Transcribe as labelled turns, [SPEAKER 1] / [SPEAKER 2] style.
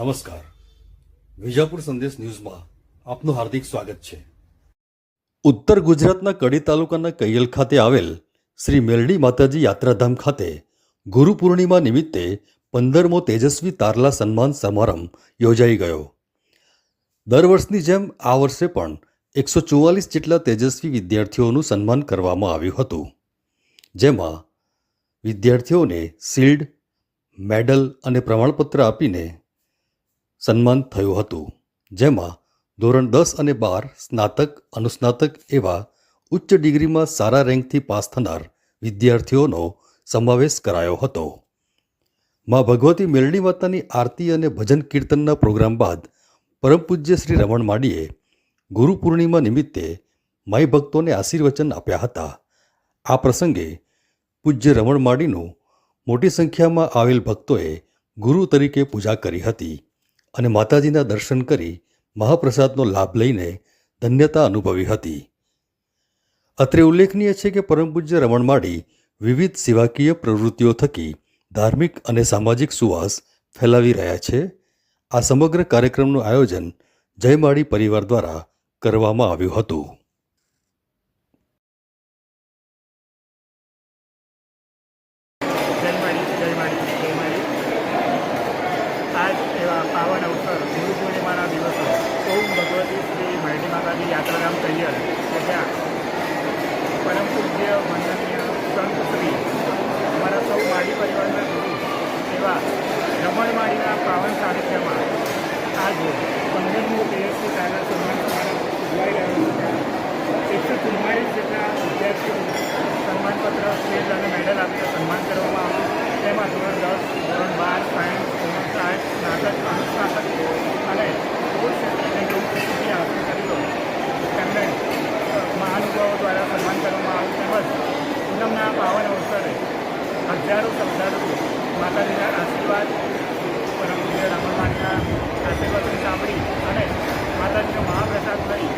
[SPEAKER 1] નમસ્કાર. વિજાપુર સંદેશ ન્યૂઝમાં આપનું હાર્દિક સ્વાગત છે. ઉત્તર ગુજરાતના કડી તાલુકાના કૈયલ ખાતે આવેલ શ્રી મેલડી માતાજી યાત્રાધામ ખાતે ગુરુ પૂર્ણિમા નિમિત્તે 15મો તેજસ્વી તારલા સન્માન સમારંભ યોજાઈ ગયો. દર વર્ષની જેમ આ વર્ષે પણ 144 જેટલા તેજસ્વી વિદ્યાર્થીઓનું સન્માન કરવામાં આવ્યું હતું, જેમાં વિદ્યાર્થીઓને શિલ્ડ, મેડલ અને પ્રમાણપત્ર આપીને સન્માન થયું હતું, જેમાં ધોરણ 10 અને 12 સ્નાતક, અનુસ્નાતક એવા ઉચ્ચ ડિગ્રીમાં સારા રેન્કથી પાસ થનાર વિદ્યાર્થીઓનો સમાવેશ કરાયો હતો. મા ભગવતી મેલડી માતાની આરતી અને ભજન કીર્તનના પ્રોગ્રામ બાદ પરમ પૂજ્ય શ્રી રમણ માડીએ ગુરુ પૂર્ણિમા નિમિત્તે માઈ ભક્તોને આશીર્વચન આપ્યા હતા. આ પ્રસંગે પૂજ્ય રમણ માડીનું મોટી સંખ્યામાં આવેલ ભક્તોએ ગુરુ તરીકે પૂજા કરી હતી અને માતાજીના દર્શન કરી મહાપ્રસાદનો લાભ લઈને ધન્યતા અનુભવી હતી. અત્રે ઉલ્લેખનીય છે કે પરમ પૂજ્ય રમણ માડી વિવિધ સેવાકીય પ્રવૃત્તિઓ થકી ધાર્મિક અને સામાજિક સુવાસ ફેલાવી રહ્યા છે. આ સમગ્ર કાર્યક્રમનું આયોજન જય માડી પરિવાર દ્વારા કરવામાં આવ્યું હતું.
[SPEAKER 2] આજ એવા પાવન અવસર ગુરુ પૂર્ણિમાના દિવસો ઓમ ભગવતી શ્રી મેલડી માતાજી યાત્રાધામ કૈયલ કે જ્યાં પરમ પૂજ્ય વંદનીય સંત શ્રી અમારા સૌ માડી પરિવારના ગુરુ એવા રમણ માડીના પાવન સાનિધ્યમાં આજે 15મો તેજસ્વી તારલા સન્માન સમારંભ ઉજવાઈ રહ્યો છે. 144 જેટલા વિદ્યાર્થીઓને સન્માનપત્ર, શિલ્ડ અને મેડલ આપીને સન્માન કરવામાં આવ્યું. તેમાં ધોરણ 10, ધોરણ 12, સાયન્સ, કોમર્સ, આર્ટ્સ, સ્નાતક, અનુસ્નાતક અને કોર્સ ક્ષેત્રે યુનિવર્સિટી હાંસલ કરેલો તેમને મહાનુભાવો દ્વારા સન્માન કરવામાં આવ્યું. તેમજ પૂનમના પાવન અવસરે હજારો શ્રદ્ધાળુઓ માતાજીના આશીર્વાદ, પરમ પૂજ્ય રમણ માડીના આશીર્વાદને સાંભળી અને માતાજીનો મહાપ્રસાદ લઈ